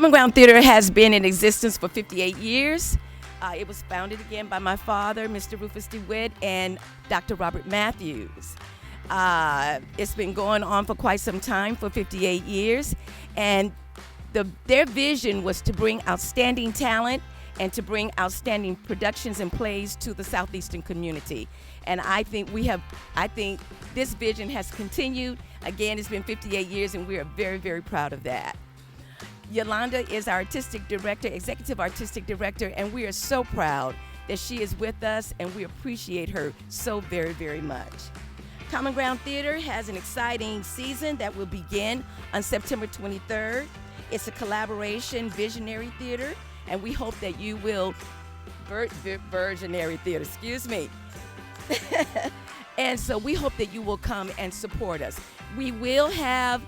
Common Ground Theater has been in existence for 58 years. It was founded again by my father, Mr. Rufus DeWitt, and Dr. Robert Matthews. It's been going on for quite some time, for 58 years, and their vision was to bring outstanding talent and to bring outstanding productions and plays to the Southeastern community. And I think this vision has continued. Again, it's been 58 years, and we are very, very proud of that. Yolanda is our artistic director, executive artistic director, and we are so proud that she is with us, and we appreciate her so very, very much. Common Ground Theater has an exciting season that will begin on September 23rd. It's a collaboration visionary theater, and we hope that you will, visionary theater, excuse me. And so we hope that you will come and support us. We will have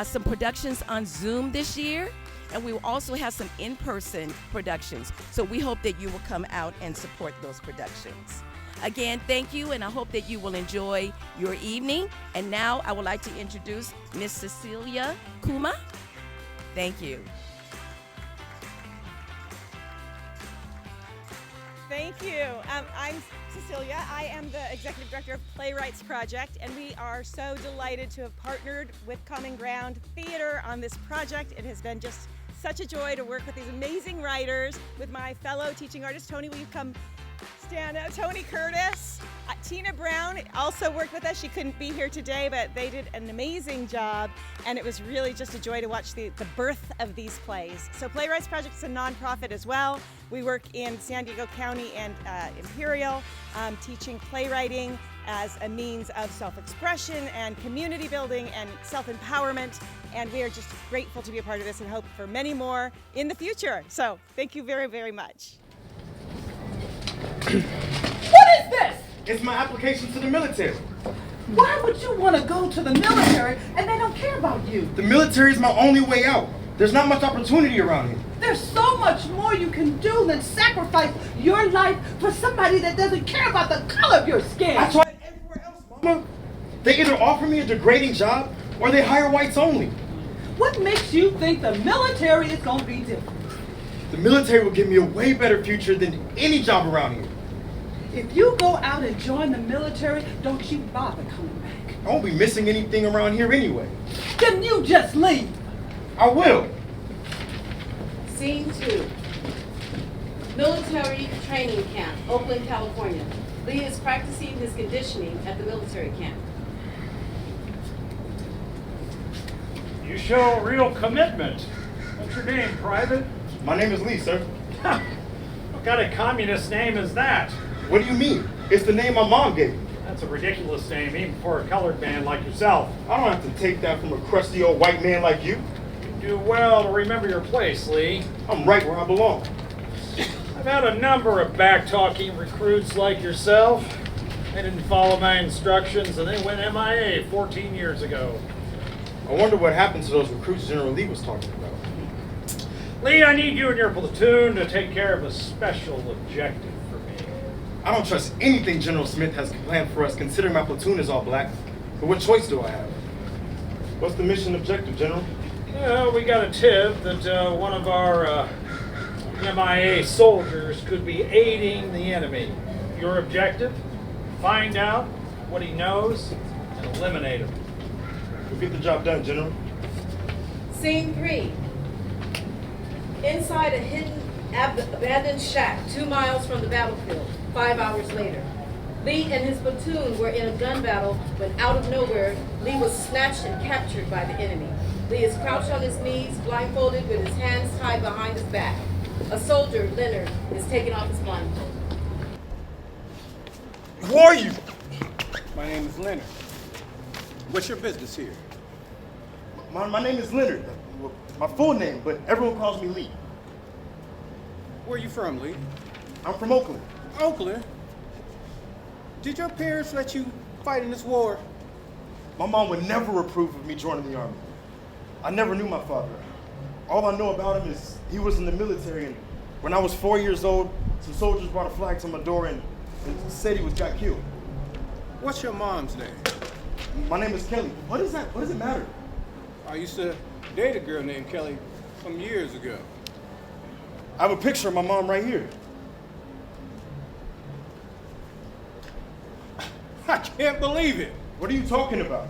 some productions on Zoom this year, and we will also have some in-person productions. So we hope that you will come out and support those productions. Again, thank you, and I hope that you will enjoy your evening. And now I would like to introduce Miss Cecilia Kuma. Thank you. Thank you. I'm Cecilia. I am the Executive Director of Playwrights Project, and we are so delighted to have partnered with Common Ground Theater on this project. It has been just such a joy to work with these amazing writers, with my fellow teaching artist. Tony, will you come stand up? Tony Curtis. Tina Brown also worked with us. She couldn't be here today, but they did an amazing job, and it was really just a joy to watch the birth of these plays. So Playwrights Project is a nonprofit as well. We work in San Diego County and Imperial, teaching playwriting as a means of self-expression and community building and self-empowerment, and we are just grateful to be a part of this and hope for many more in the future. So thank you very, very much. What is this? It's my application to the military. Why would you want to go to the military and they don't care about you? The military is my only way out. There's not much opportunity around here. There's so much more you can do than sacrifice your life for somebody that doesn't care about the color of your skin. I tried everywhere else, Mama. They either offer me a degrading job or they hire whites only. What makes you think the military is going to be different? The military will give me a way better future than any job around here. If you go out and join the military, don't you bother coming back. I won't be missing anything around here anyway. Then you just leave. I will. Scene 2. Military training camp, Oakland, California. Lee is practicing his conditioning at the military camp. You show real commitment. What's your name, Private? My name is Lee, sir. What kind of communist name is that? What do you mean? It's the name my mom gave me. That's a ridiculous name, even for a colored man like yourself. I don't have to take that from a crusty old white man like you. You do well to remember your place, Lee. I'm right where I belong. I've had a number of back-talking recruits like yourself. They didn't follow my instructions and they went MIA 14 years ago. I wonder what happened to those recruits General Lee was talking about. Lee, I need you and your platoon to take care of a special objective for me. I don't trust anything General Smith has planned for us, considering my platoon is all black. But what choice do I have? What's the mission objective, General? Well, we got a tip that one of our MIA soldiers could be aiding the enemy. Your objective? Find out what he knows and eliminate him. We'll get the job done, General. Scene 3. Inside a hidden abandoned shack 2 miles from the battlefield, 5 hours later. Lee and his platoon were in a gun battle when out of nowhere, Lee was snatched and captured by the enemy. Lee is crouched on his knees, blindfolded with his hands tied behind his back. A soldier, Leonard, is taking off his blindfold. Who are you? My name is Leonard. What's your business here? My name is Leonard. My full name, but everyone calls me Lee. Where are you from, Lee? I'm from Oakland. Oakland? Did your parents let you fight in this war? My mom would never approve of me joining the army. I never knew my father. All I know about him is he was in the military, and when I was 4 years old, some soldiers brought a flag to my door and said he got killed. What's your mom's name? My name is Kelly. What is that? What does it matter? I used to date a girl named Kelly Some years ago. I have a picture of my mom right here. I can't believe it. What are you talking about?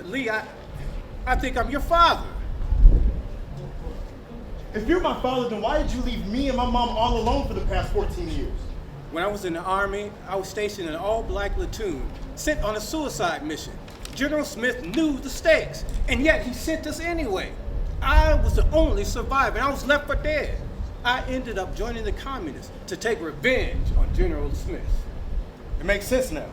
Lee, I think I'm your father. If you're my father, then why did you leave me and my mom all alone for the past 14 years? When I was in the Army, I was stationed in an all-black platoon, sent on a suicide mission. General Smith knew the stakes, and yet he sent us anyway. I was the only survivor, and I was left for dead. I ended up joining the communists to take revenge on General Smith. It makes sense now.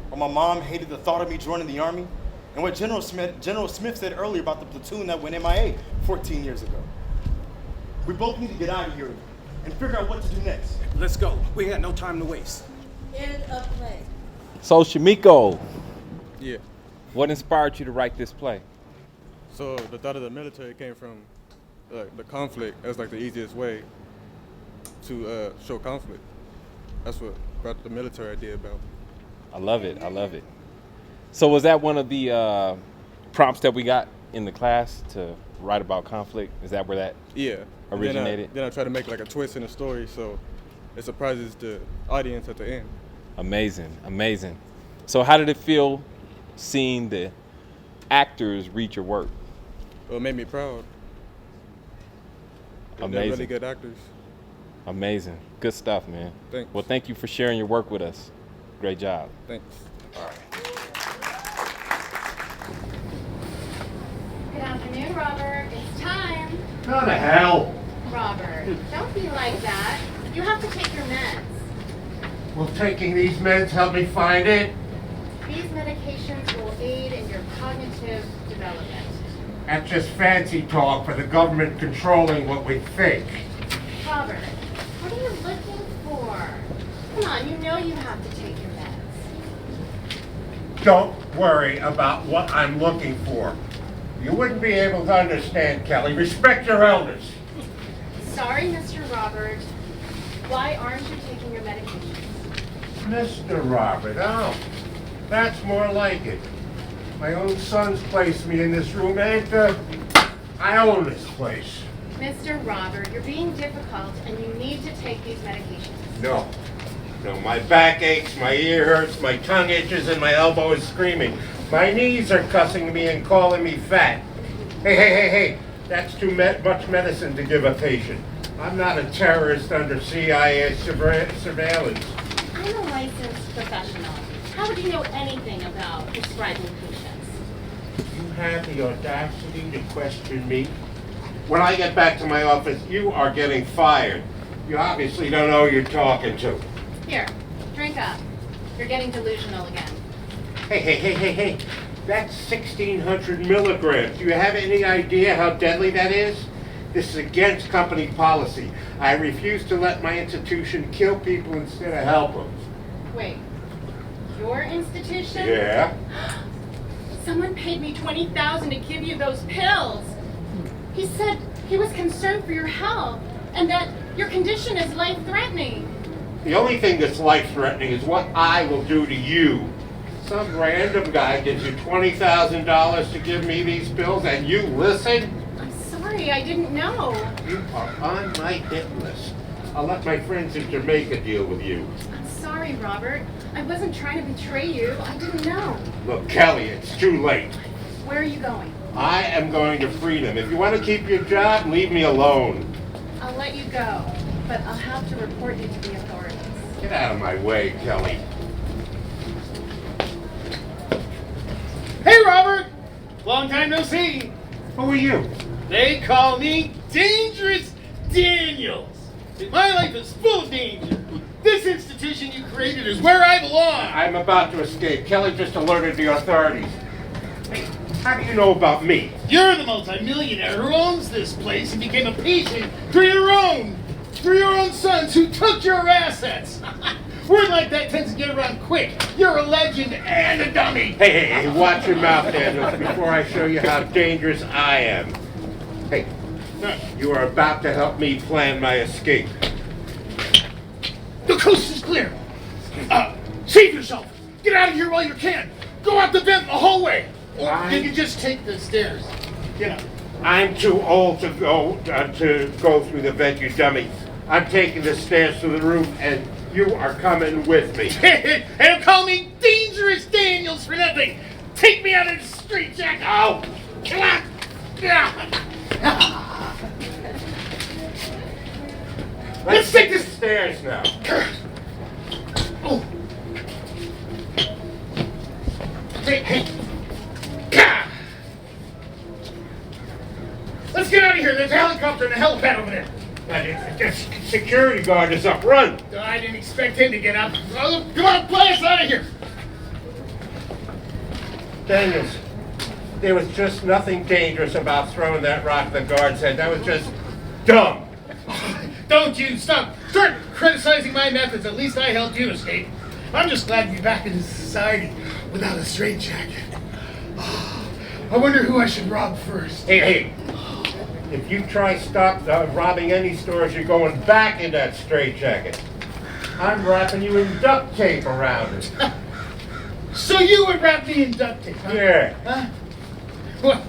But my mom hated the thought of me joining the Army, and what General Smith said earlier about the platoon that went MIA 14 years ago. We both need to get out of here and figure out what to do next. Let's go. We ain't got no time to waste. End of play. So, Shamiko, Yeah. what inspired you to write this play? So the thought of the military came from the conflict as like the easiest way to show conflict. That's what brought the military idea about. I love it. I love it. So, was that one of the prompts that we got in the class to write about conflict? Is that where that Yeah. originated? Then I try to make like a twist in the story so it surprises the audience at the end. Amazing, amazing. So, how did it feel seeing the actors read your work? Well, it made me proud. They're Amazing. really good actors. Amazing. Good stuff, man. Thanks. Well, thank you for sharing your work with us. Great job. Thanks. Good afternoon, Robert. It's time. Go to hell. Robert, don't be like that. You have to take your meds. Will taking these meds help me find it? These medications will aid in your cognitive development. That's just fancy talk for the government controlling what we think. Robert, what are you looking for? Come on, you know you have to take your meds. Don't worry about what I'm looking for. You wouldn't be able to understand, Kelly. Respect your elders. Sorry, Mr. Robert. Why aren't you taking your medications? Mr. Robert, oh, that's more like it. My own son's placed me in this room, and I own this place. Mr. Robert, you're being difficult and you need to take these medications. No. No, my back aches, my ear hurts, my tongue itches, and my elbow is screaming. My knees are cussing me and calling me fat. Hey, that's too much medicine to give a patient. I'm not a terrorist under CIA surveillance. I'm a licensed professional. How would you know anything about prescribing patients? You have the audacity to question me? When I get back to my office, you are getting fired. You obviously don't know who you're talking to. Here, drink up. You're getting delusional again. Hey. That's 1,600 milligrams. Do you have any idea how deadly that is? This is against company policy. I refuse to let my institution kill people instead of help them. Wait, your institution? Yeah? Someone paid me $20,000 to give you those pills. He said he was concerned for your health and that your condition is life-threatening. The only thing that's life-threatening is what I will do to you. Some random guy gives you $20,000 to give me these pills and you listen? I'm sorry, I didn't know. You are on my hit list. I'll let my friends in Jamaica deal with you. I'm sorry, Robert. I wasn't trying to betray you. I didn't know. Look, Kelly, it's too late. Where are you going? I am going to freedom. If you want to keep your job, leave me alone. I'll let you go, but I'll have to report you to the authorities. Get out of my way, Kelly. Hey, Robert! Long time no see. Who are you? They call me Dangerous Daniels. My life is full of danger. This institution you created is where I belong. I'm about to escape. Kelly just alerted the authorities. Hey, how do you know about me? You're the multimillionaire who owns this place and became a patient for your own sons who took your assets. Word like that tends to get around quick. You're a legend and a dummy. Hey, watch your mouth, Daniels, before I show you how dangerous I am. Hey, you are about to help me plan my escape. The coast is clear. Save yourself. Get out of here while you can. Go out the vent in the hallway. Or you can just take the stairs. Get out. I'm too old to go through the vent, you dummy. I'm taking the stairs to the roof, and you are coming with me. Hey, don't call me Dangerous Daniels for nothing. Take me out of the street, Jack. Oh, come on. Let's take the stairs now. Oh. Hey. Let's get out of here. There's a helicopter and a helipad over there. The security guard is up. Run. I didn't expect him to get up. Oh, come on, blast out of here. Daniels, there was just nothing dangerous about throwing that rock at the guard's head. That was just dumb. Don't you start criticizing my methods. At least I helped you escape. I'm just glad to be back in society without a straitjacket. I wonder who I should rob first. Hey. If you try robbing any stores, you're going back in that straitjacket. I'm wrapping you in duct tape around it. So you would wrap me in duct tape, huh? Yeah. Huh? Well,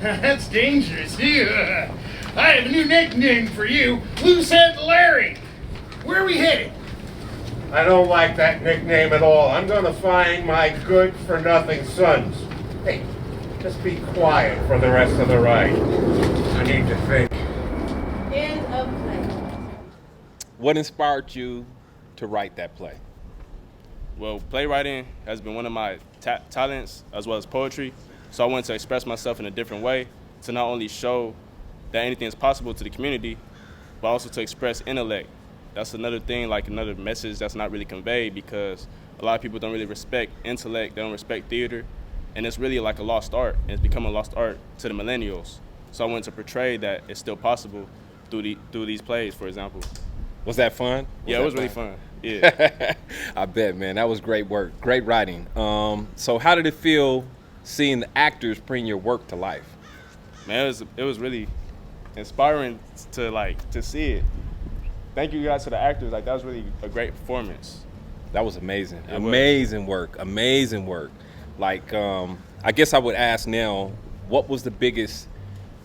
that's dangerous. I have a new nickname for you, Loosehead Larry. Where are we headed? I don't like that nickname at all. I'm going to find my good-for-nothing sons. Hey, just be quiet for the rest of the ride. I need to think. End of play. What inspired you to write that play? Well, playwriting has been one of my talents as well as poetry. So I wanted to express myself in a different way to not only show that anything is possible to the community, but also to express intellect. That's another thing, like another message that's not really conveyed, because a lot of people don't really respect intellect, they don't respect theater, and it's really like a lost art, and it's become a lost art to the millennials. So I wanted to portray that it's still possible through these plays, for example. Was that fun? Yeah, it was really fun. Yeah. I bet, man. That was great work. Great writing. So how did it feel seeing the actors bring your work to life? Man, it was really inspiring to see it. Thank you guys to the actors. That was really a great performance. That was amazing. Amazing work. I guess I would ask now, what was the biggest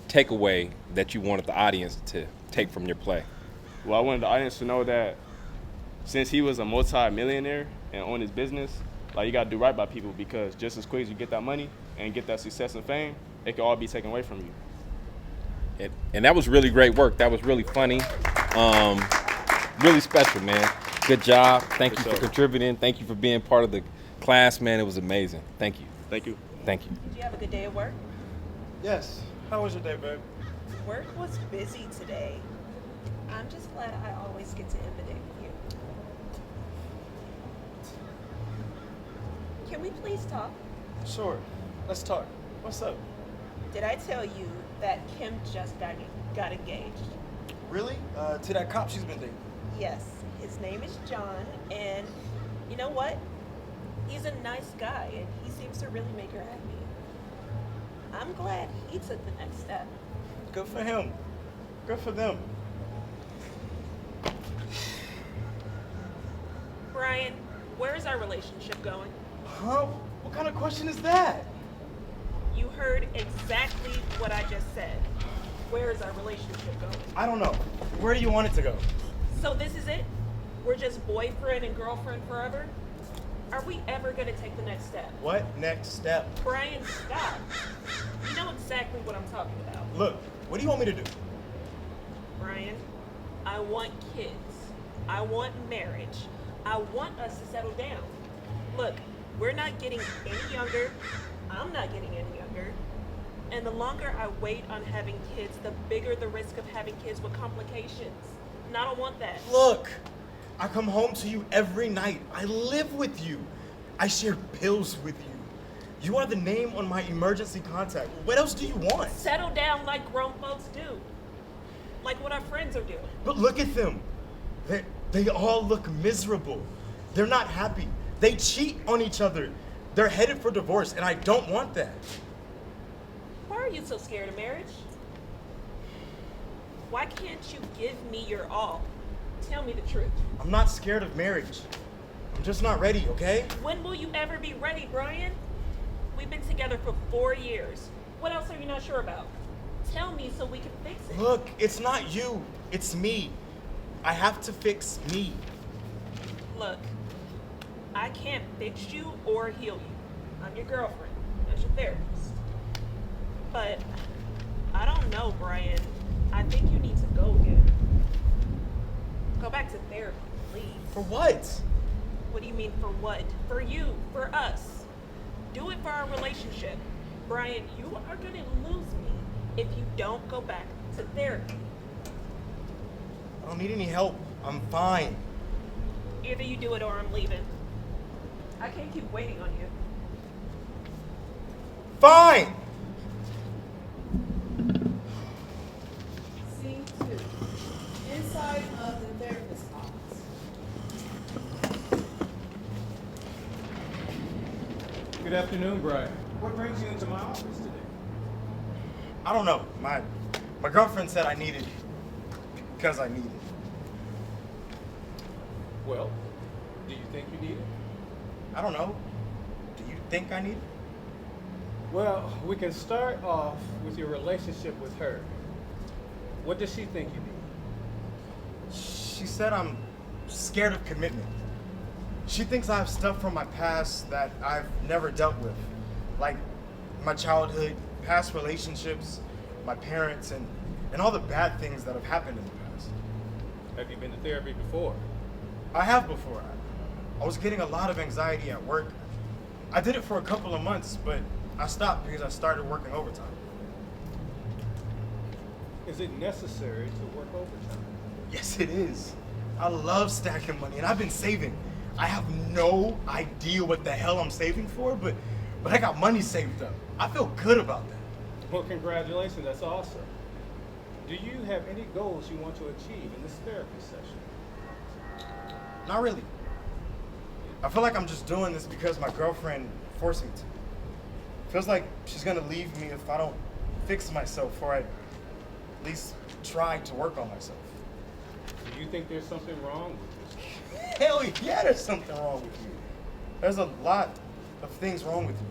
takeaway that you wanted the audience to take from your play? Well, I wanted the audience to know that since he was a multi-millionaire and owned his business, you gotta do right by people, because just as quick as you get that money and get that success and fame, it can all be taken away from you. And that was really great work. That was really funny. Really special, man. Good job. Thank you for contributing. Thank you for being part of the class, man. It was amazing. Thank you. Thank you. Thank you. Did you have a good day at work? Yes. How was your day, babe? Work was busy today. I'm just glad I always get to end the day with you. Can we please talk? Sure. Let's talk. What's up? Did I tell you that Kim just got engaged? Really? To that cop she's been dating? Yes. His name is John, and you know what? He's a nice guy, and he seems to really make her happy. I'm glad he took the next step. Good for him. Good for them. Brian, where's our relationship going? Huh? What kind of question is that? You heard exactly what I just said. Where is our relationship going? I don't know. Where do you want it to go? So this is it? We're just boyfriend and girlfriend forever? Are we ever going to take the next step? What next step? Brian, stop. You know exactly what I'm talking about. Look, what do you want me to do? Brian, I want kids. I want marriage. I want us to settle down. Look, we're not getting any younger. I'm not getting any younger. And the longer I wait on having kids, the bigger the risk of having kids with complications. And I don't want that. Look, I come home to you every night. I live with you. I share pills with you. You are the name on my emergency contact. What else do you want? Settle down like grown folks do. Like what our friends are doing. But look at them. They all look miserable. They're not happy. They cheat on each other. They're headed for divorce, and I don't want that. Why are you so scared of marriage? Why can't you give me your all? Tell me the truth. I'm not scared of marriage. I'm just not ready, okay? When will you ever be ready, Brian? We've been together for 4 years. What else are you not sure about? Tell me so we can fix it. Look, it's not you. It's me. I have to fix me. Look, I can't fix you or heal you. I'm your girlfriend, as your therapist. But I don't know, Brian. I think you need to go again. Go back to therapy, please. For what? What do you mean for what? For you, for us. Do it for our relationship. Brian, you are gonna lose me if you don't go back to therapy. I don't need any help. I'm fine. Either you do it or I'm leaving. I can't keep waiting on you. Fine! Scene 2. Inside of the therapist's office. Good afternoon, Brian. What brings you into my office today? I don't know. My girlfriend said I needed because I need it. Well, do you think you need it? I don't know. Do you think I need it? Well, we can start off with your relationship with her. What does she think you need? She said I'm scared of commitment. She thinks I have stuff from my past that I've never dealt with. Like my childhood, past relationships, my parents, and all the bad things that have happened in the past. Have you been to therapy before? I have before. I was getting a lot of anxiety at work. I did it for a couple of months, but I stopped because I started working overtime. Is it necessary to work overtime? Yes, it is. I love stacking money, and I've been saving. I have no idea what the hell I'm saving for, but I got money saved up. I feel good about that. Well, congratulations, that's awesome. Do you have any goals you want to achieve in this therapy session? Not really. I feel like I'm just doing this because my girlfriend forced me to. Feels like she's gonna leave me if I don't fix myself, or at least try to work on myself. Do you think there's something wrong with this? Hell yeah, there's something wrong with you. There's a lot of things wrong with you.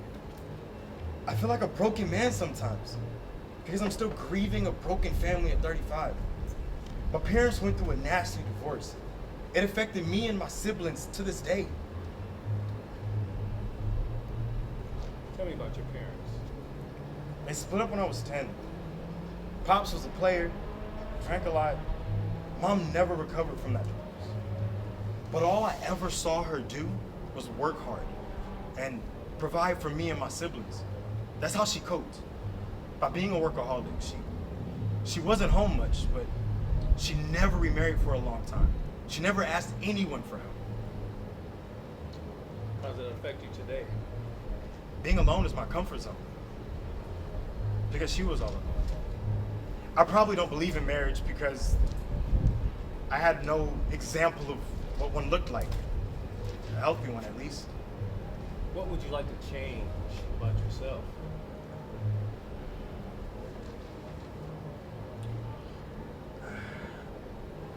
I feel like a broken man sometimes because I'm still grieving a broken family at 35. My parents went through a nasty divorce. It affected me and my siblings to this day. Tell me about your parents. They split up when I was 10. Pops was a player, drank a lot. Mom never recovered from that divorce. But all I ever saw her do was work hard and provide for me and my siblings. That's how she coped. By being a workaholic. She wasn't home much, but she never remarried for a long time. She never asked anyone for help. How does it affect you today? Being alone is my comfort zone. Because she was all alone. I probably don't believe in marriage because I had no example of what one looked like. A healthy one, at least. What would you like to change about yourself?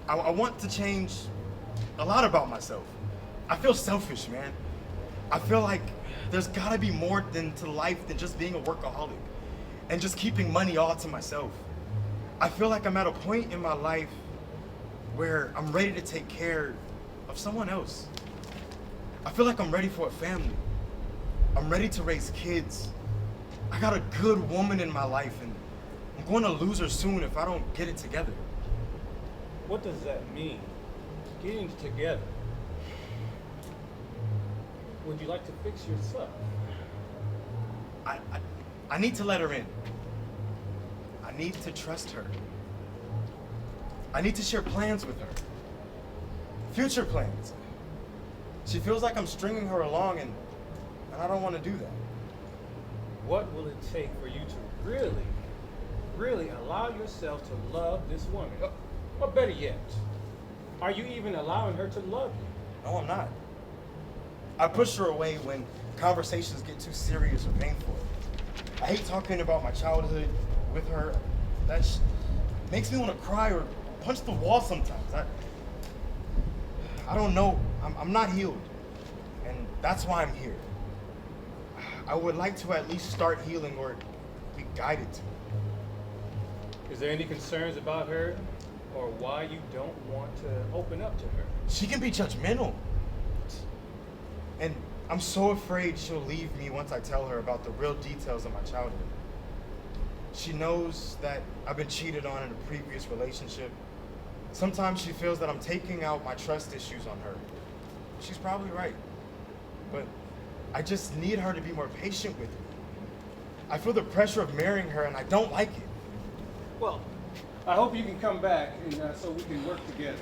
I want to change a lot about myself. I feel selfish, man. I feel like there's gotta be more to life than just being a workaholic and just keeping money all to myself. I feel like I'm at a point in my life where I'm ready to take care of someone else. I feel like I'm ready for a family. I'm ready to raise kids. I got a good woman in my life, and I'm going to lose her soon if I don't get it together. What does that mean? Getting together. Would you like to fix yourself? I need to let her in. I need to trust her. I need to share plans with her. Future plans. She feels like I'm stringing her along, and I don't want to do that. What will it take for you to really allow yourself to love this woman? Or better yet, are you even allowing her to love you? No, I'm not. I push her away when conversations get too serious or painful. I hate talking about my childhood with her. That makes me want to cry or punch the wall sometimes. I don't know. I'm not healed. And that's why I'm here. I would like to at least start healing or be guided to. Is there any concerns about her or why you don't want to open up to her? She can be judgmental. And I'm so afraid she'll leave me once I tell her about the real details of my childhood. She knows that I've been cheated on in a previous relationship. Sometimes she feels that I'm taking out my trust issues on her. She's probably right. But I just need her to be more patient with me. I feel the pressure of marrying her and I don't like it. Well, I hope you can come back and so we can work together.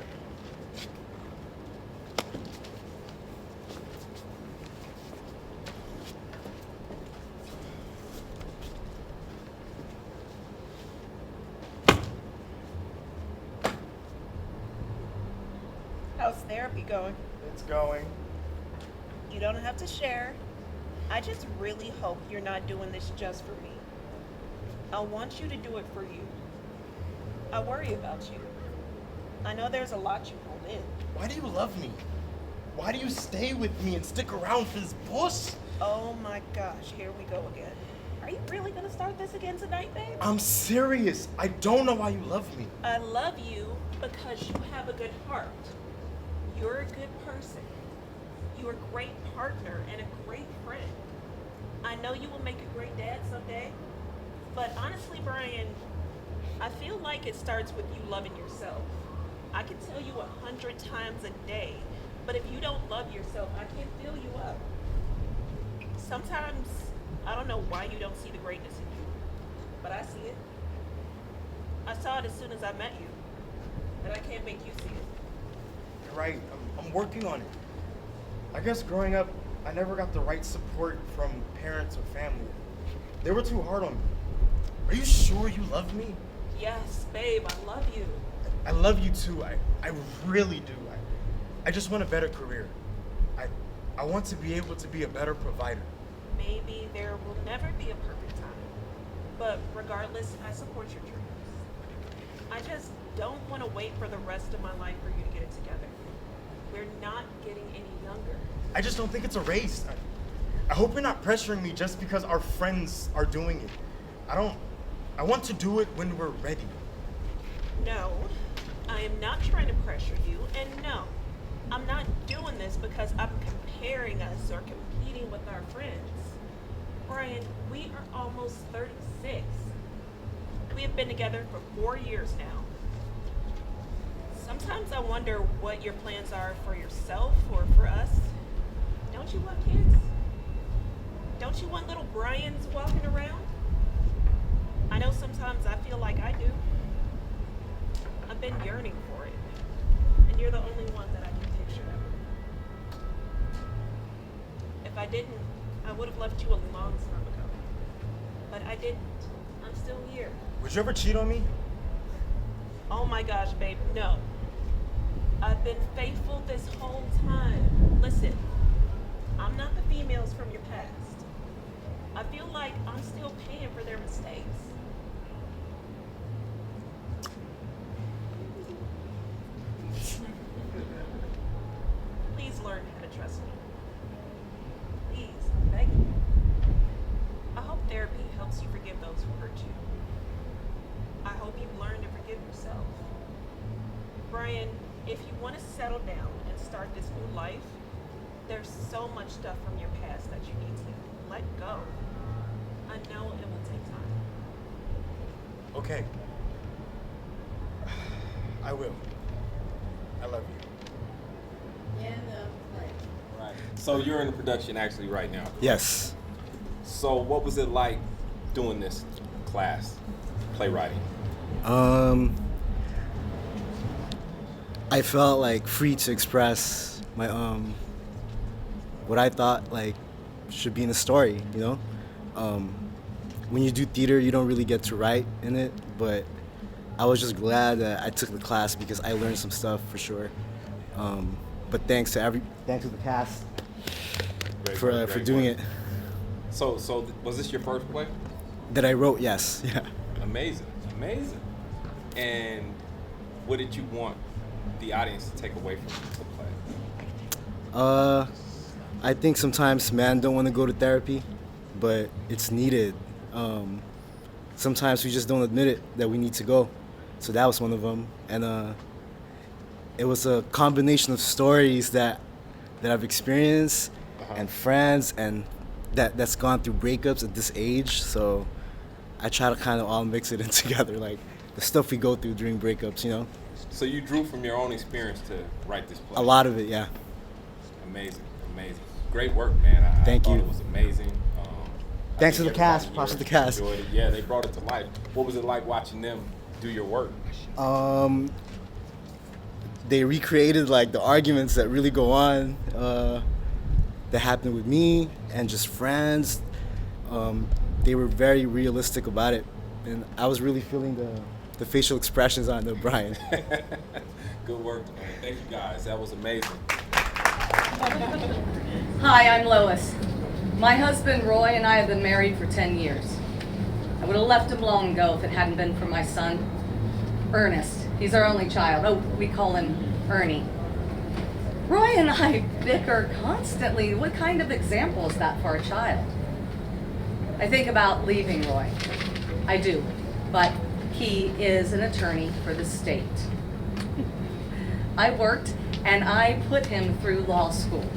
How's therapy going? It's going. You don't have to share. I just really hope you're not doing this just for me. I want you to do it for you. I worry about you. I know there's a lot you hold in. Why do you love me? Why do you stay with me and stick around for this bullshit? Oh my gosh, here we go again. Are you really gonna start this again tonight, babe? I'm serious. I don't know why you love me. I love you because you have a good heart. You're a good person. You're a great partner and a great friend. I know you will make a great dad someday. But honestly, Brian, I feel like it starts with you loving yourself. I can tell you 100 times a day, but if you don't love yourself, I can't fill you up. Sometimes, I don't know why you don't see the greatness in you, but I see it. I saw it as soon as I met you, and I can't make you see it. You're right. I'm working on it. I guess growing up, I never got the right support from parents or family. They were too hard on me. Are you sure you love me? Yes, babe, I love you. I love you too. I really do. I just want a better career. I want to be able to be a better provider. Maybe there will never be a perfect time. But regardless, I support your dreams. I just don't want to wait for the rest of my life for you to get it together. We're not getting any younger. I just don't think it's a race. I hope you're not pressuring me just because our friends are doing it. I want to do it when we're ready. No, I am not trying to pressure you, and no, I'm not doing this because I'm comparing us or competing with our friends. Brian, we are almost 36. We have been together for 4 years now. Sometimes I wonder what your plans are for yourself or for us. Don't you want kids? Don't you want little Brians walking around? I know sometimes I feel like I do. I've been yearning for it, and you're the only one that I can picture ever. If I didn't, I would have left you a long time ago. But I didn't. I'm still here. Would you ever cheat on me? Oh my gosh, babe, no. I've been faithful this whole time. Listen, I'm not the females from your past. I feel like I'm still paying for their mistakes. Please learn how to trust me. Please, I'm begging you. I hope therapy helps you forgive those who hurt you. I hope you learn to forgive yourself. Brian, if you want to settle down and start this new life, there's so much stuff from your past that you need to let go. I know it will take time. Okay. I will. I love you. Right. So you're in the production actually right now. Yes. So what was it like doing this class, playwriting? I felt like free to express my what I thought like should be in the story, you know? When you do theater, you don't really get to write in it, but I was just glad that I took the class because I learned some stuff for sure. But thanks to the cast for doing it. So was this your first play? That I wrote, yes. Yeah. Amazing. And what did you want the audience to take away from the play? I think sometimes men don't want to go to therapy, but it's needed. sometimes we just don't admit it that we need to go. So that was one of them. And it was a combination of stories that I've experienced and friends and that's gone through breakups at this age. So I try to kind of all mix it in together, like the stuff we go through during breakups, you know? So you drew from your own experience to write this play? A lot of it, yeah. Amazing, amazing. Great work, man. I Thank thought you. It was amazing. Thanks to the cast, props to the cast. Enjoyed it. Yeah, they brought it to life. What was it like watching them do your work? They recreated like the arguments that really go on that happened with me and just friends. They were very realistic about it, and I was really feeling the facial expressions on the Brian. Good work, man. Thank you guys. That was amazing. Hi, I'm Lois. My husband Roy and I have been married for 10 years. I would have left him long ago if it hadn't been for my son, Ernest. He's our only child. Oh, we call him Ernie. Roy and I bicker constantly. What kind of example is that for a child? I think about leaving Roy. I do, but he is an attorney for the state. I worked and I put him through law school.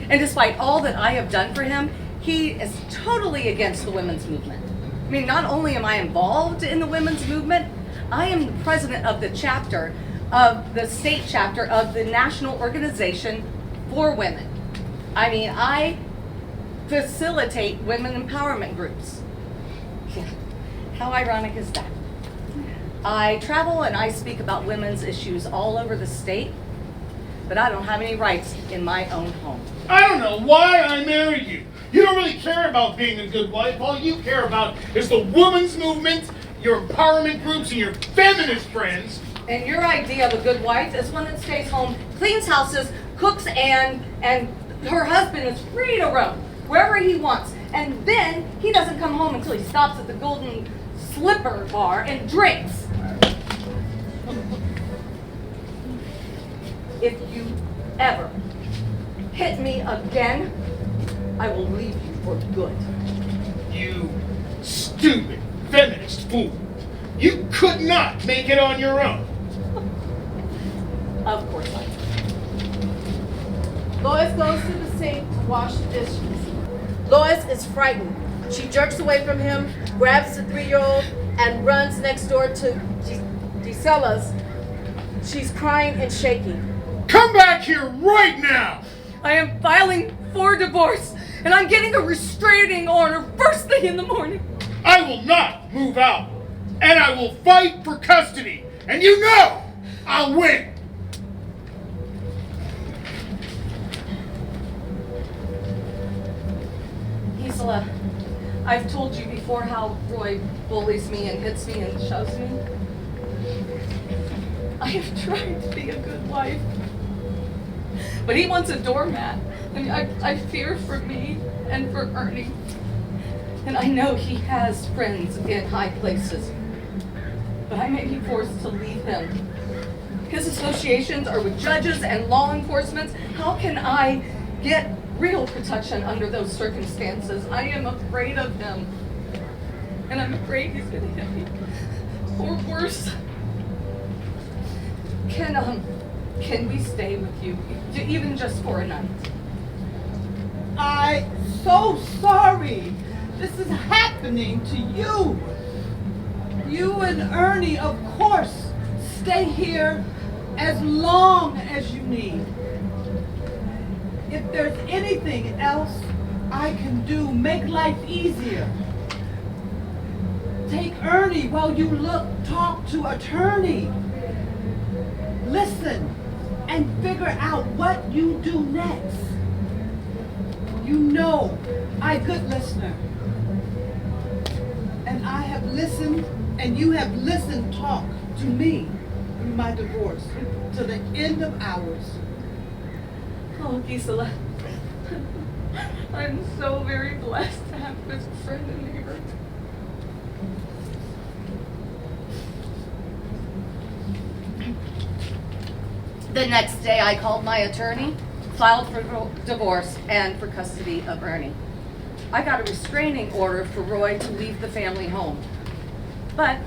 And despite all that I have done for him, he is totally against the women's movement. I mean, not only am I involved in the women's movement, I am the president of the chapter, of the state chapter of the National Organization for Women. I mean, I facilitate women empowerment groups. How ironic is that? I travel and I speak about women's issues all over the state, but I don't have any rights in my own home. I don't know why I married you. You don't really care about being a good wife. All you care about is the women's movement, your empowerment groups, and your feminist friends. And your idea of a good wife is one that stays home, cleans houses, cooks, and her husband is free to roam wherever he wants. And then he doesn't come home until he stops at the Golden Slipper bar and drinks. If you ever hit me again, I will leave you for good. You stupid feminist fool. You could not make it on your own. Of course I can. Lois goes to the sink to wash the dishes. Lois is frightened. She jerks away from him, grabs the 3-year-old, and runs next door to Gisella's. She's crying and shaking. Come back here right now! I am filing for divorce, and I'm getting a restraining order first thing in the morning. I will not move out, and I will fight for custody, and you know I'll win. Gisela, I've told you before how Roy bullies me and hits me and shoves me. I have tried to be a good wife, but he wants a doormat. I mean, I fear for me and for Ernie. And I know he has friends in high places, but I may be forced to leave him. His associations are with judges and law enforcement. How can I get real protection under those circumstances? I am afraid of him, and I'm afraid he's gonna hit me, or worse. Can we stay with you, even just for a night? I'm so sorry this is happening to you. You and Ernie, of course, stay here as long as you need. If there's anything else I can do, make life easier. Take Ernie while you talk to attorney. Listen and figure out what you do next. You know I'm a good listener. And I have listened, and you have listened talk to me through my divorce to the end of ours. Oh, Gisela, I'm so very blessed to have this friend and neighbor. The next day, I called my attorney, filed for divorce and for custody of Ernie. I got a restraining order for Roy to leave the family home. but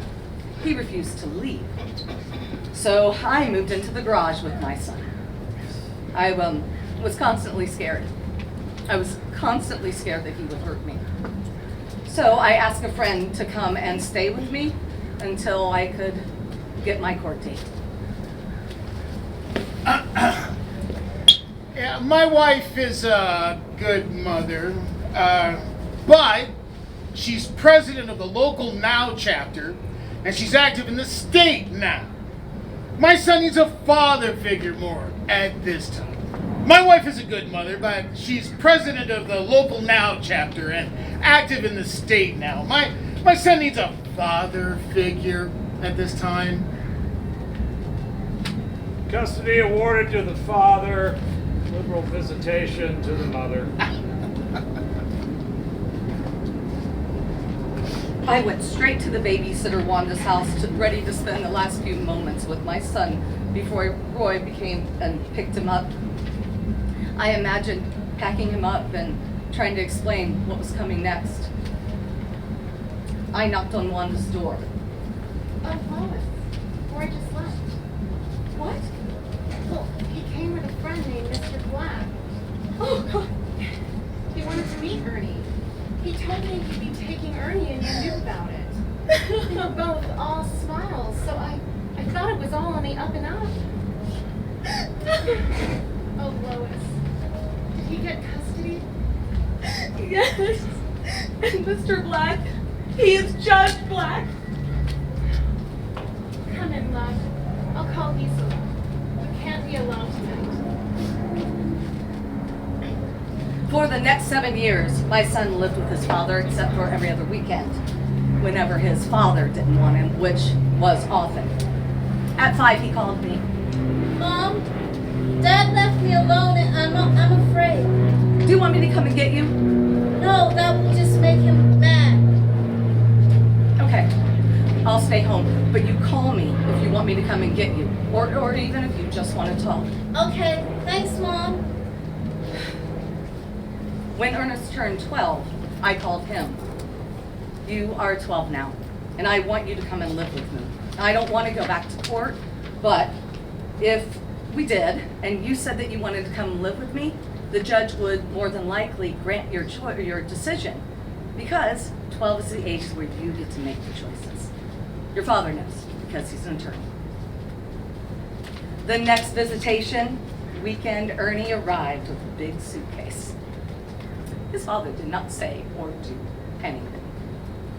he refused to leave. So I moved into the garage with my son. I was constantly scared. I was constantly scared that he would hurt me. So I asked a friend to come and stay with me until I could get my court date. Yeah, my wife is a good mother, but she's president of the local Now chapter, and she's active in the state now. My son needs a father figure more at this time. My wife is a good mother, but she's president of the local Now chapter and active in the state now. My son needs a father figure at this time. Custody awarded to the father, liberal visitation to the mother. I went straight to the babysitter Wanda's house, ready to spend the last few moments with my son before Roy came and picked him up. I imagined packing him up and trying to explain what was coming next. I knocked on Wanda's door. Oh, Lois. Roy just left. What? Well, he came with a friend named Mr. Black. Oh, God. He wanted to meet Ernie. He told me he'd be taking Ernie and you knew about it. They were both all smiles, so I thought it was all on the up and up. Oh, Lois. Did he get custody? Yes. And Mr. Black, he is Judge Black. Come in, love. I'll call Lisa. You can't be alone tonight. For the next 7 years, my son lived with his father except for every other weekend, whenever his father didn't want him, which was often. At 5, he called me. Mom, Dad left me alone and I'm afraid. Do you want me to come and get you? No, that will just make him mad. Okay, I'll stay home, but you call me if you want me to come and get you, or even if you just want to talk. Okay, thanks, Mom. When Ernest turned 12, I called him. You are 12 now, and I want you to come and live with me. I don't want to go back to court, but if we did, and you said that you wanted to come live with me, the judge would more than likely grant your decision, because 12 is the age where you get to make the choices. Your father knows, because he's an attorney. The next visitation weekend, Ernie arrived with a big suitcase. His father did not say or do anything.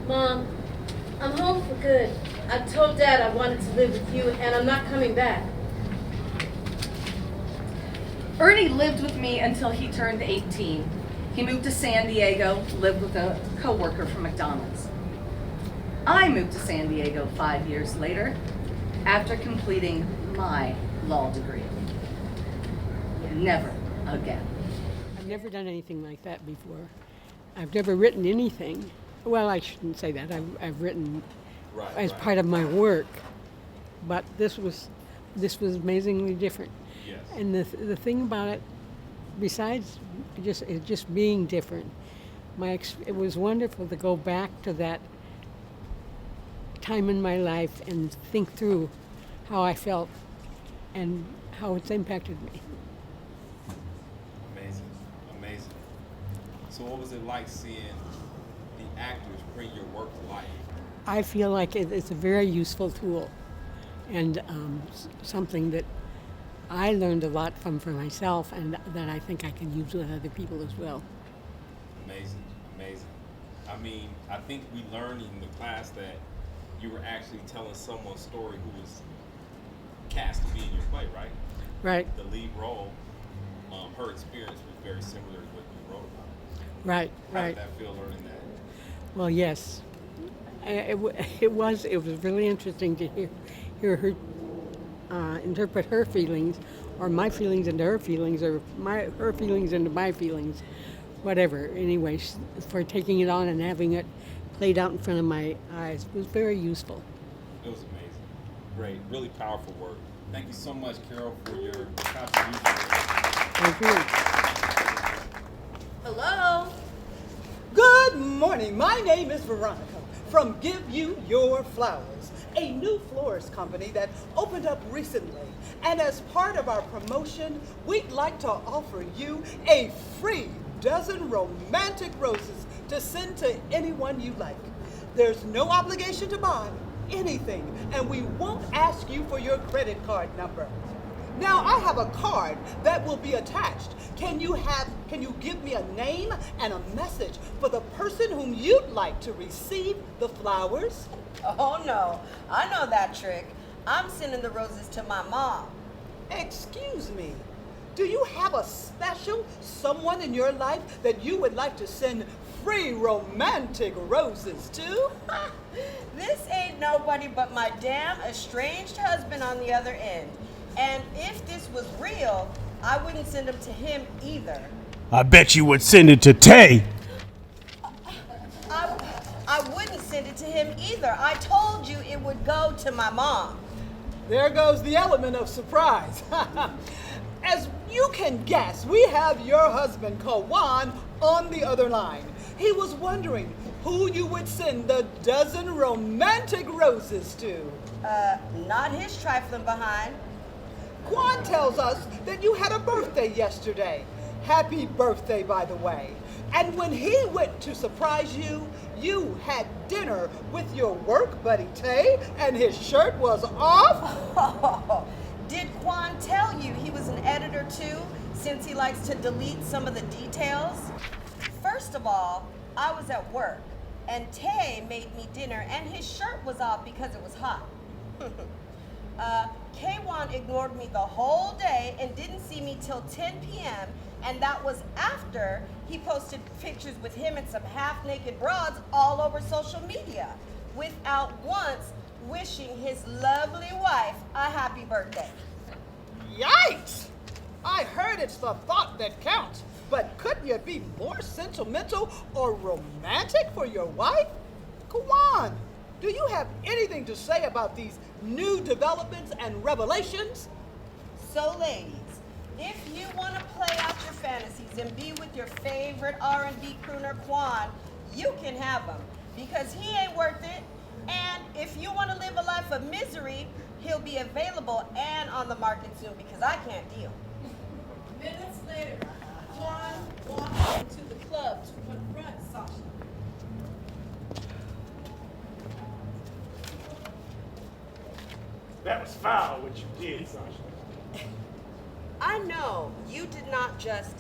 Mom, I'm home for good. I told Dad I wanted to live with you, and I'm not coming back. Ernie lived with me until he turned 18. He moved to San Diego, lived with a coworker from McDonald's. I moved to San Diego 5 years later, after completing my law degree. Never again. I've never done anything like that before. I've never written anything. Well, I shouldn't say that. I've written as part of my work, but this was amazingly different. Yes. And the thing about it, besides just being different, it was wonderful to go back to that time in my life and think through how I felt and how it's impacted me. Amazing. So what was it like seeing the actors bring your work to life? I feel like it's a very useful tool, and something that I learned a lot from for myself, and that I think I can use with other people as well. Amazing. I mean, I think we learned in the class that you were actually telling someone's story who was cast to be in your play, right? Right. The lead role, her experience was very similar to what you wrote about. Right. How did that feel learning that? Well, yes. It was really interesting to hear her interpret her feelings, or my feelings into her feelings, or her feelings into my feelings, whatever. Anyway, for taking it on and having it played out in front of my eyes was very useful. It was amazing. Great. Really powerful work. Thank you so much, Carol, for your contribution. Thank you. Hello. Good morning. My name is Veronica. from Give You Your Flowers, a new florist company that opened up recently. And as part of our promotion, we'd like to offer you a free dozen romantic roses to send to anyone you like. There's no obligation to buy anything, and we won't ask you for your credit card number. Now, I have a card that will be attached. Can you give me a name and a message for the person whom you'd like to receive the flowers? Oh no, I know that trick. I'm sending the roses to my mom. Excuse me, do you have a special someone in your life that you would like to send free romantic roses to? This ain't nobody but my damn estranged husband on the other end. And if this was real, I wouldn't send them to him either. I bet you would send it to Tay. I wouldn't send it to him either. I told you it would go to my mom. There goes the element of surprise. As you can guess, we have your husband, Kawan, on the other line. He was wondering who you would send the dozen romantic roses to. Not his trifling behind. Quan tells us that you had a birthday yesterday. Happy birthday, by the way. And when he went to surprise you, you had dinner with your work buddy Tay, and his shirt was off? Did Quan tell you he was an editor too, since he likes to delete some of the details? First of all, I was at work, and Tay made me dinner, and his shirt was off because it was hot. K1 ignored me the whole day and didn't see me till 10 p.m., and that was after he posted pictures with him and some half-naked broads all over social media, without once wishing his lovely wife a happy birthday. Yikes! I heard it's the thought that counts, but couldn't you be more sentimental or romantic for your wife? Kawan, do you have anything to say about these new developments and revelations? So ladies, if you want to play out your fantasies and be with your favorite R&B crooner Quan, you can have him, because he ain't worth it. And if you want to live a life of misery, he'll be available and on the market soon, because I can't deal. Minutes later, Quan walked into the club to confront Sasha. That was foul what you did, Sasha. I know you did not just...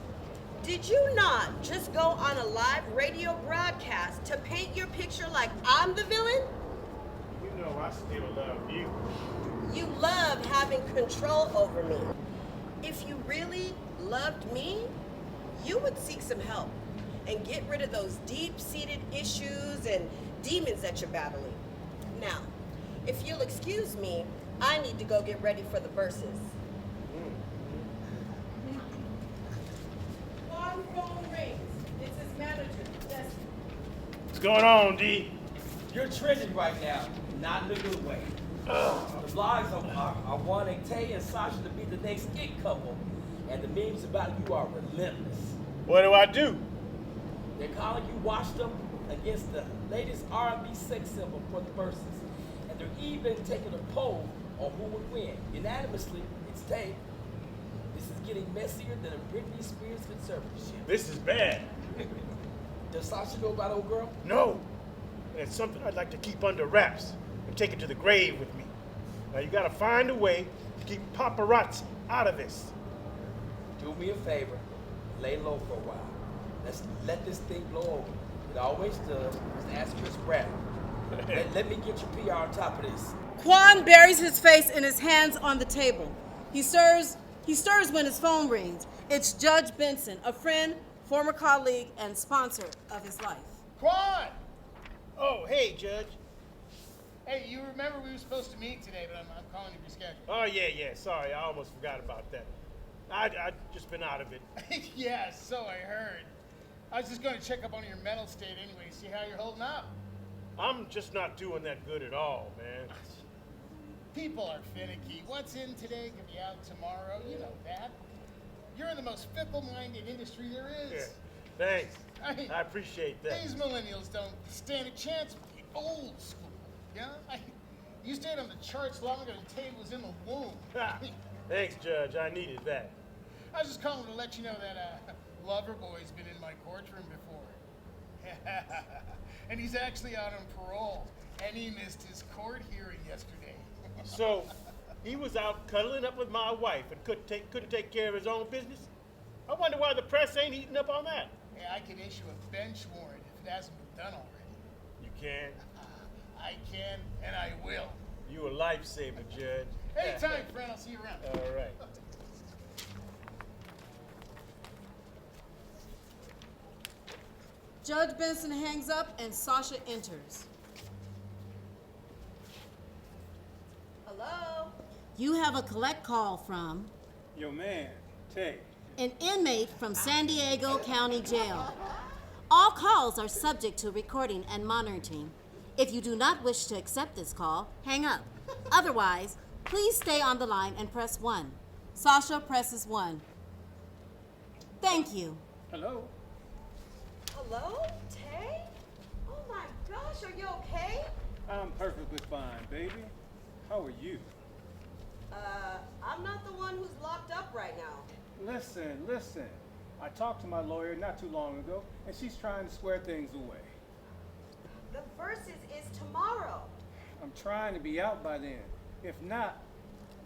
Did you not just go on a live radio broadcast to paint your picture like I'm the villain? You know I still love you. You love having control over me. If you really loved me, you would seek some help and get rid of those deep-seated issues and demons that you're battling. Now, if you'll excuse me, I need to go get ready for the verses. Quan phone rings. It's his manager, Jesse. What's going on, D? You're trending right now, not in a good way. The blogs are wanting Tay and Sasha to be the next it couple, and the memes about you are relentless. What do I do? They're calling you watch them against the latest R&B sex symbol for the verses, and they're even taking a poll on who would win. Unanimously, it's Tay. This is getting messier than a Britney Spears conservatorship. This is bad. Does Sasha know about old girl? No. And it's something I'd like to keep under wraps and take it to the grave with me. Now you gotta find a way to keep paparazzi out of this. Do me a favor, lay low for a while. Let's let this thing blow over. It always does. Just ask Chris Brown. let me get your PR on top of this. Quan buries his face in his hands on the table. He stirs when his phone rings. It's Judge Benson, a friend, former colleague, and sponsor of his life. Quan! Oh, hey, Judge. Hey, you remember we were supposed to meet today, but I'm calling you rescheduled. Oh, yeah. Sorry, I almost forgot about that. I've just been out of it. Yeah, so I heard. I was just going to check up on your mental state anyway, see how you're holding up. I'm just not doing that good at all, man. People are finicky. What's in today can be out tomorrow. You know that. You're in the most fickle-minded industry there is. Yeah, thanks. I appreciate that. These millennials don't stand a chance with you. old school. Yeah, you stayed on the charts longer than Tay was in the womb. Thanks, Judge. I needed that. I was just calling to let you know that Loverboy's been in my courtroom before. And he's actually out on parole, and he missed his court hearing yesterday. So, he was out cuddling up with my wife and couldn't take care of his own business? I wonder why the press ain't eating up on that. Yeah, I can issue a bench warrant if it hasn't been done already. You can? I can, and I will. You a lifesaver, Judge. Anytime, friend. I'll see you around. All right. Judge Benson hangs up and Sasha enters. Hello? You have a collect call from Yo, man, Tay. an inmate from San Diego County Jail. All calls are subject to recording and monitoring. If you do not wish to accept this call, hang up. Otherwise, please stay on the line and press 1. Sasha presses 1. Thank you. Hello? Hello? Tay? Oh my gosh, are you okay? I'm perfectly fine, baby. How are you? I'm not the one who's locked up right now. Listen. I talked to my lawyer not too long ago, and she's trying to square things away. The verses is tomorrow. I'm trying to be out by then. If not,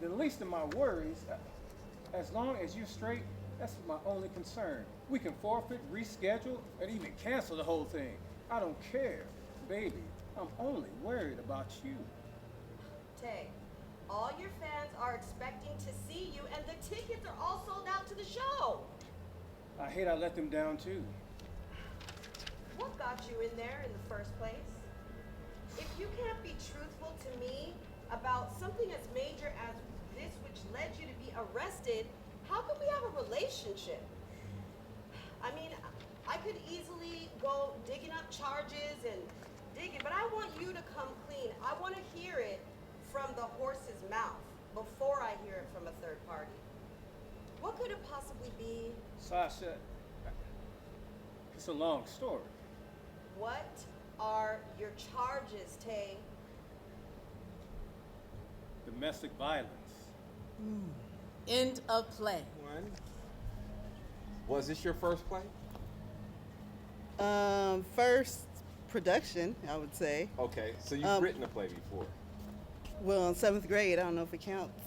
the least of my worries, as long as you're straight, that's my only concern. We can forfeit, reschedule, and even cancel the whole thing. I don't care, baby. I'm only worried about you. Tay, all your fans are expecting to see you, and the tickets are all sold out to the show. I hate I let them down too. What got you in there in the first place? If you can't be truthful to me about something as major as this which led you to be arrested, how could we have a relationship? I mean, I could easily go digging up charges and digging, but I want you to come clean. I want to hear it from the horse's mouth before I hear it from a third party. What could it possibly be? Sasha, it's a long story. What are your charges, Tay? Domestic violence. End of play. Was this your first play? First production, I would say. Okay, so you've written a play before. Well, in 7th grade, I don't know if it counts.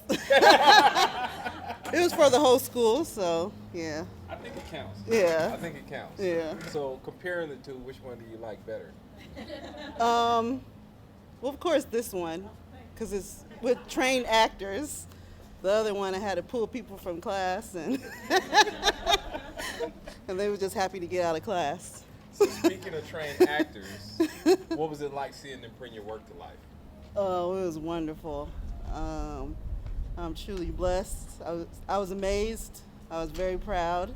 It was for the whole school, so yeah. I think it counts. Yeah. I think it counts. Yeah. So comparing the two, which one do you like better? Well, of course, this one, because it's with trained actors. The other one, I had to pull people from class, and and they were just happy to get out of class. So speaking of trained actors, what was it like seeing them bring your work to life? Oh, it was wonderful. I'm truly blessed. I was amazed. I was very proud.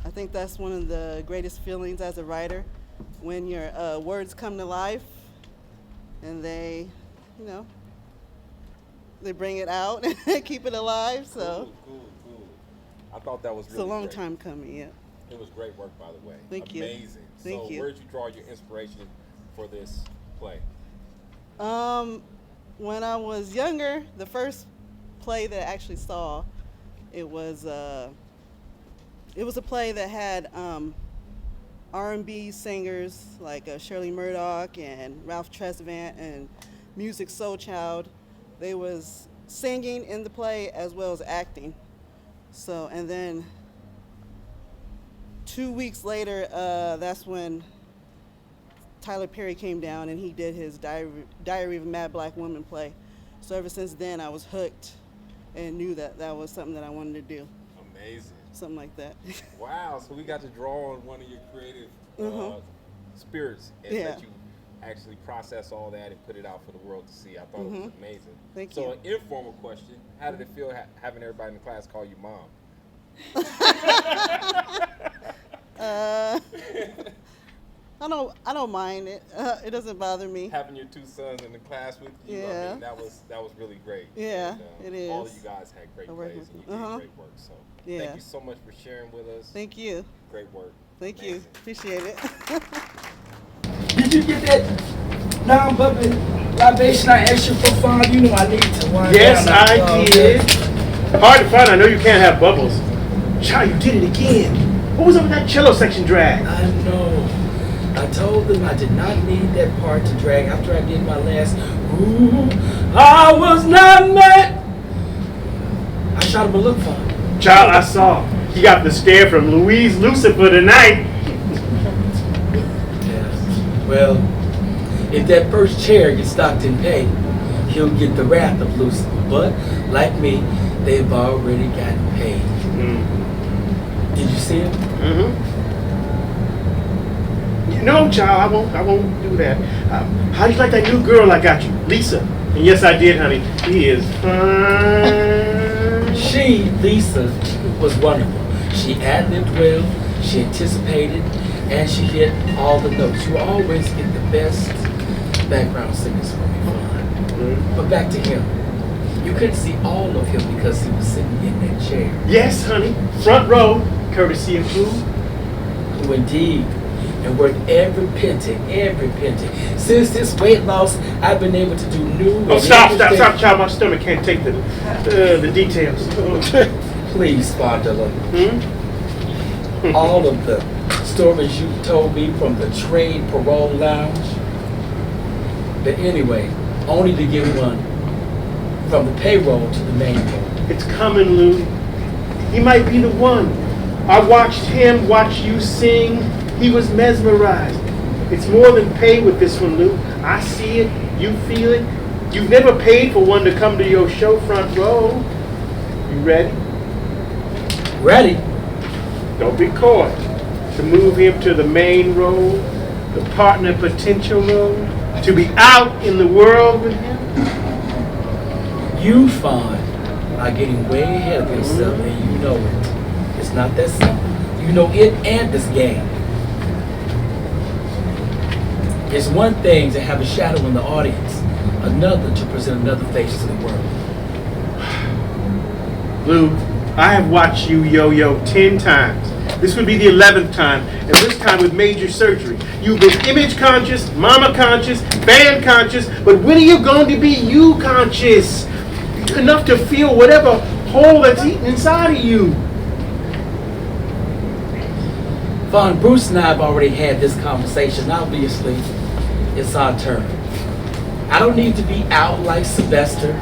I think that's one of the greatest feelings as a writer, when your words come to life and they, they bring it out and keep it alive. So Cool. I thought that was really it's a long great. time coming, yeah. It was great work, by the way. Thank you. Amazing. Thank you. Where did you draw your inspiration for this play? When I was younger, the first play that I actually saw, it was a play that had R&B singers like Shirley Murdoch and Ralph Tresvant and Music Soul Child. They was singing in the play as well as acting. So, and then 2 weeks later, that's when Tyler Perry came down and he did his Diary of a Mad Black Woman play. So ever since then, I was hooked and knew that that was something that I wanted to do. Amazing. Something like that. Wow, so we got to draw on one of your creative spirits and let you actually process all that and put it out for the world to see. I thought it was amazing. Thank so you. an informal question, how did it feel having everybody in the class call you mom? I don't mind it. It doesn't bother me. Having your two sons in the class with you, Yeah. I mean, that was really great. Yeah, and, it is. All of you guys had great plays and you did great work. So thank you so much for sharing with us. Thank you. Great work. Thank you. Appreciate it. Did you get that non-bubbly libation I asked you for fun. You know I need to wind Yes, down. I did. Hard to find. I know you can't have bubbles. Child, you did it again. What was up with that cello section drag? I know. I told them I did not need that part to drag after I did my last. Ooh, I was not mad. I shot him a look for him. Child, I saw. You got the stare from Louise Lucifer tonight. Yes. Well, if that first chair gets stocked in pay, he'll get the wrath of Lucifer. But, like me, they've already gotten paid. Did you see him? No, child, I won't do that. How do you like that new girl I got you, Lisa? And yes, I did, honey. He is fine. She, Lisa, was wonderful. She ad-libbed well, she anticipated, and she hit all the notes. You always get the best background singers for me, fine. But back to him. You couldn't see all of him because he was sitting in that chair. Yes, honey. Front row, courtesy of who? Who indeed. And worth every penny, every penny. Since this weight loss, I've been able to do new. Oh, stop, child. My stomach can't take the details. Please, Spondula. All of the stories you told me from the trade parole lounge. But anyway, only to get one from the payroll to the main roll. It's coming, Lou. He might be the one. I watched him watch you sing. He was mesmerized. It's more than pay with this one, Lou. I see it. You feel it. You've never paid for one to come to your show front row. You ready? Ready. Don't be coy. To move him to the main role, the partner potential role, to be out in the world with him. You, Fawn, are getting way ahead of yourself, and you know it. It's not that simple. You know it and this game. It's one thing to have a shadow in the audience, another to present another face to the world. Lou, I have watched you yo-yo 10 times. This would be the 11th time, and this time with major surgery. You've been image conscious, mama conscious, band conscious, but when are you going to be you conscious? Enough to feel whatever hole that's eaten inside of you. Fawn, Bruce and I have already had this conversation. Obviously, it's our turn. I don't need to be out like Sylvester,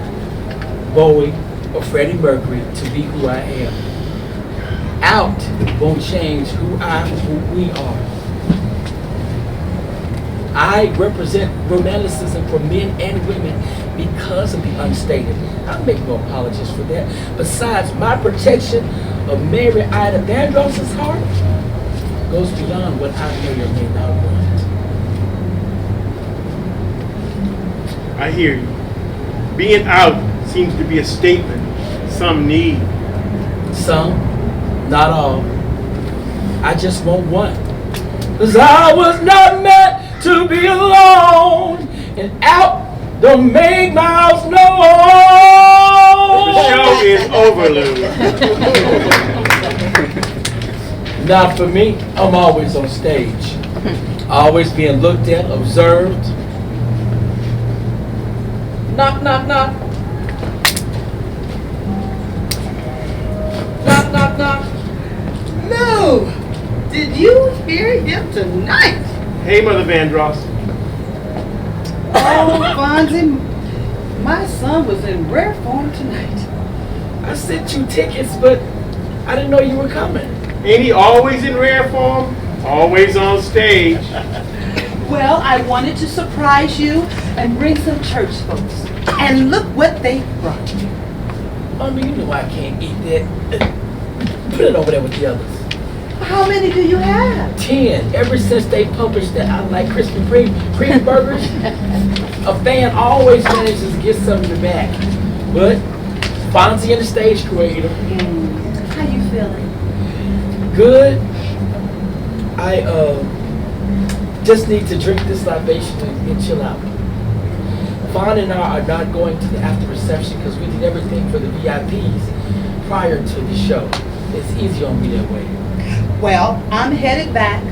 Bowie, or Freddie Mercury to be who I am. Out won't change who we are. I represent romanticism for men and women because of the unstated. I make no apologies for that. Besides, my protection of Mary Ida Vandross's heart goes beyond what I may or may not want. I hear you. Being out seems to be a statement some need. Some, not all. I just want one. 'Cause I was not meant to be alone, and out don't make miles known. The show is over, Lou. Not for me. I'm always on stage. Always being looked at, observed. Knock, knock, knock. Knock, knock, knock. Lou, did you hear him tonight? Hey, Mother Vandross. Oh, Fonzie, my son was in rare form tonight. I sent you tickets, but I didn't know you were coming. Ain't he always in rare form? Always on stage. Well, I wanted to surprise you and bring some church folks. And look what they brought you. Mommy, you know I can't eat that. Put it over there with the others. How many do you have? 10. Ever since they published that I like Krispy Kreme burgers, a fan always manages to get something back. But Fonzie and the stage creator. How you feeling? Good. I just need to drink this libation and chill out. Fawn and I are not going to the after reception because we did everything for the VIPs prior to the show. It's easy on me that way. Well, I'm headed back.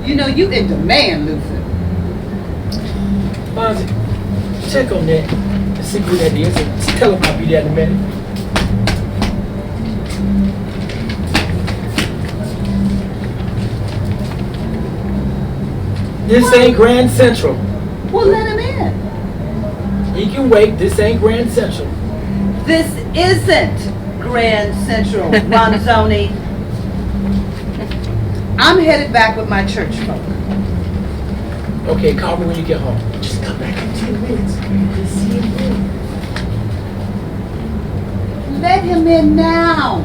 You know you in demand, Luther. Fonzie, check on that and see who that is and tell him I'll be there in a minute. This ain't Grand Central. Well, let him in. He can wait. This ain't Grand Central. This isn't Grand Central, Ronzoni. I'm headed back with my church folk. Okay, call me when you get home. Just come back in 10 minutes. Just see him then. Let him in now.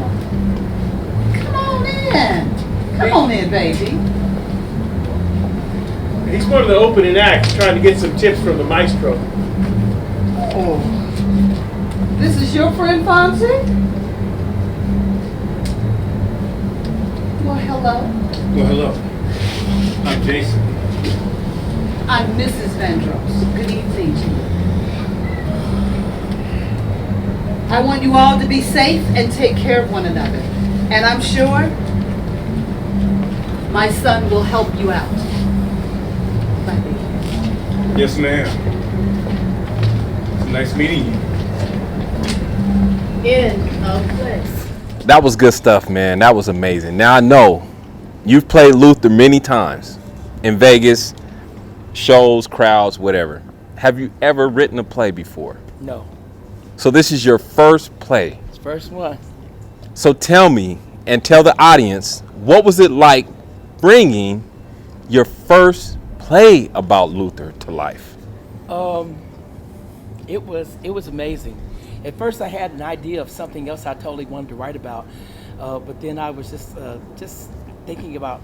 Come on in. Come on in, baby. He's one of the opening acts, trying to get some tips from the maestro. Oh. This is your friend Fonzie? Well, hello. Well, hello. I'm Jason. I'm Mrs. Vandross. Good evening to you. I want you all to be safe and take care of one another. And I'm sure my son will help you out. Bye, baby. Yes, ma'am. It's nice meeting you. In a place. That was good stuff, man. That was amazing. Now I know you've played Luther many times in Vegas, shows, crowds, whatever. Have you ever written a play before? No. So this is your first play. It's first one. So tell me and tell the audience, what was it like bringing your first play about Luther to life? It was amazing. At first I had an idea of something else I totally wanted to write about, but then I was just thinking about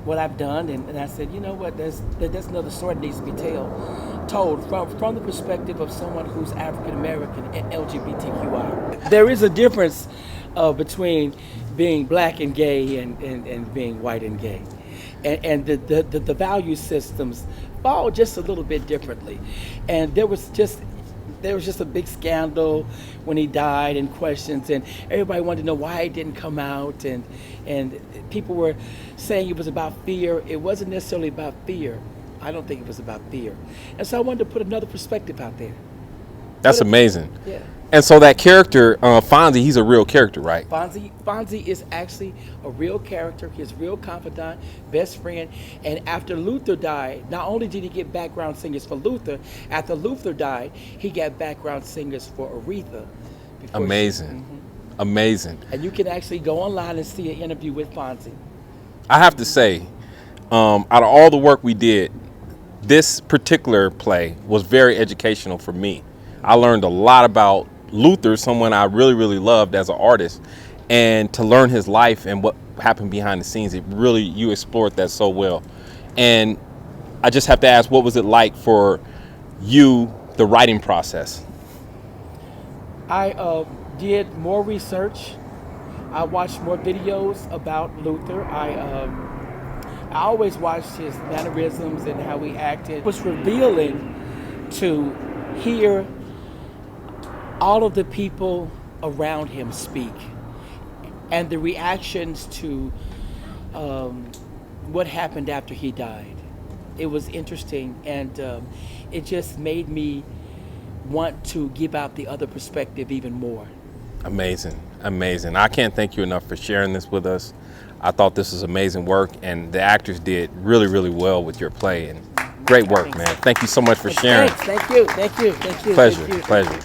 what I've done, and I said, you know what, there's another story that needs to be told from the perspective of someone who's African American and LGBTQI. There is a difference between being black and gay and being white and gay, and the value systems fall just a little bit differently, and there was just a big scandal when he died and questions, and everybody wanted to know why he didn't come out, and people were saying it was about fear. It wasn't necessarily about fear. I don't think it was about fear. And so I wanted to put another perspective out there. That's amazing. Yeah. And so that character, Fonzie, he's a real character, right? Fonzie is actually a real character, his real confidant, best friend. And after Luther died, not only did he get background singers for Luther, after Luther died, he got background singers for Aretha. Amazing. Amazing. And you can actually go online and see an interview with Fonzie. I have to say, out of all the work we did, this particular play was very educational for me. I learned a lot about Luther, someone I really, really loved as an artist, and to learn his life and what happened behind the scenes, you explored that so well. And I just have to ask, what was it like for you, the writing process? I did more research. I watched more videos about Luther. I always watched his mannerisms and how he acted. It was revealing to hear all of the people around him speak and the reactions to what happened after he died. It was interesting, and it just made me want to give out the other perspective even more. Amazing, amazing. I can't thank you enough for sharing this with us. I thought this was amazing work, and the actors did really, really well with your play, and great work, man. Thank you so much for sharing. Thanks. Thank you. Pleasure.